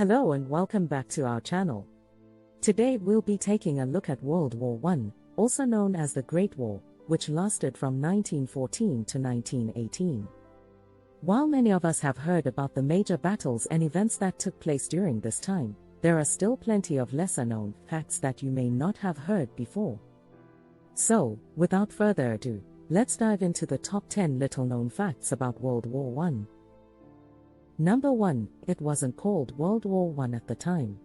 Hello and welcome back to our channel. Today we'll be taking a look at World War I, also known as the Great War, which lasted from 1914 to 1918. While many of us have heard about the major battles and events that took place during this time, there are still plenty of lesser-known facts that you may not have heard before. So, without further ado, let's dive into the top 10 little-known facts about World War I. Number 1. It wasn't called World War I at the time.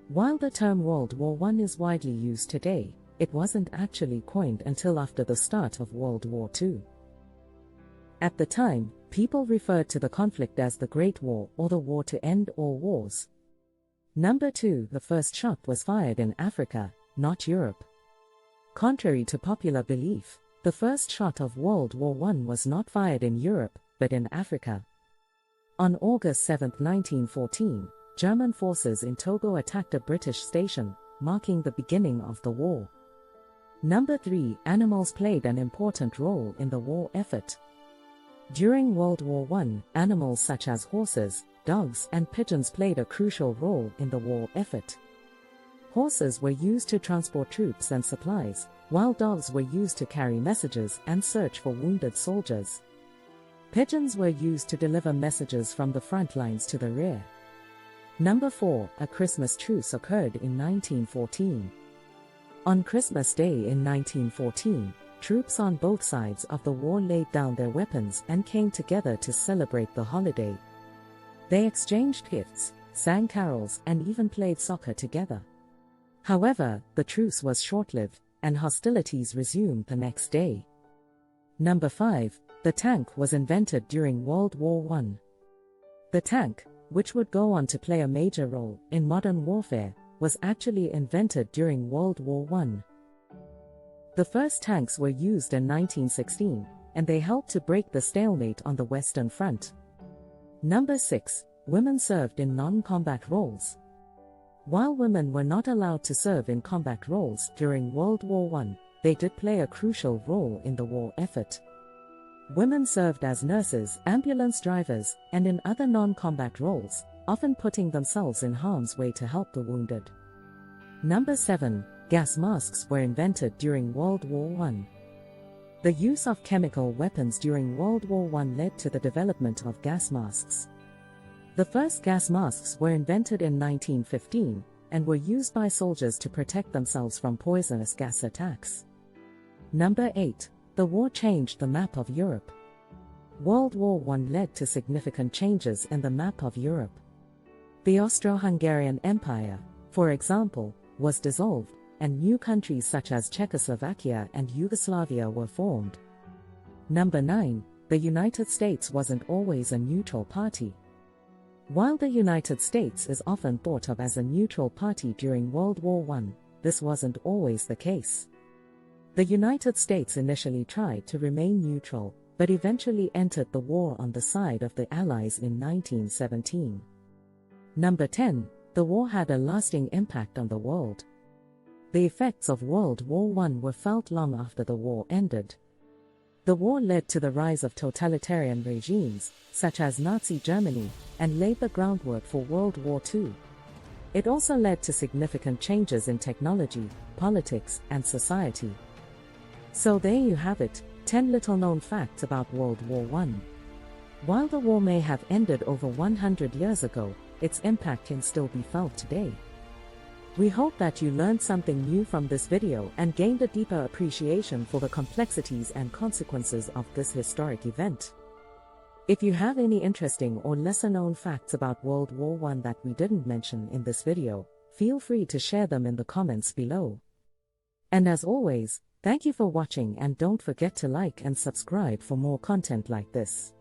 While the term World War I is widely used today, it wasn't actually coined until after the start of World War II. At the time, people referred to the conflict as the Great War or the War to End All Wars. Number 2. The first shot was fired in Africa, not Europe. Contrary to popular belief, the first shot of World War I was not fired in Europe, but in Africa. On August 7, 1914, German forces in Togo attacked a British station, marking the beginning of the war. Number 3. Animals played an important role in the war effort. During World War I, animals such as horses, dogs, and pigeons played a crucial role in the war effort. Horses were used to transport troops and supplies, while dogs were used to carry messages and search for wounded soldiers. Pigeons were used to deliver messages from the front lines to the rear. Number 4. A Christmas truce occurred in 1914. On Christmas Day in 1914, troops on both sides of the war laid down their weapons and came together to celebrate the holiday. They exchanged gifts, sang carols, and even played soccer together. However, the truce was short-lived, and hostilities resumed the next day. Number 5. The tank was invented during World War I. The tank, which would go on to play a major role in modern warfare, was actually invented during World War I. The first tanks were used in 1916, and they helped to break the stalemate on the Western Front. Number 6. Women served in non-combat roles. While women were not allowed to serve in combat roles during World War I, they did play a crucial role in the war effort. Women served as nurses, ambulance drivers, and in other non-combat roles, often putting themselves in harm's way to help the wounded. Number 7. Gas masks were invented during World War I. The use of chemical weapons during World War I led to the development of gas masks. The first gas masks were invented in 1915 and were used by soldiers to protect themselves from poisonous gas attacks. Number 8. The war changed the map of Europe. World War I led to significant changes in the map of Europe. The Austro-Hungarian Empire, for example, was dissolved, and new countries such as Czechoslovakia and Yugoslavia were formed. Number 9. The United States wasn't always a neutral party. While the United States is often thought of as a neutral party during World War I, this wasn't always the case. The United States initially tried to remain neutral, but eventually entered the war on the side of the Allies in 1917. Number 10. The war had a lasting impact on the world. The effects of World War I were felt long after the war ended. The war led to the rise of totalitarian regimes, such as Nazi Germany, and laid the groundwork for World War II. It also led to significant changes in technology, politics, and society. So there you have it, 10 little-known facts about World War I. While the war may have ended over 100 years ago, its impact can still be felt today. We hope that you learned something new from this video and gained a deeper appreciation for the complexities and consequences of this historic event. If you have any interesting or lesser-known facts about World War I that we didn't mention in this video, feel free to share them in the comments below. And as always, thank you for watching, and don't forget to like and subscribe for more content like this.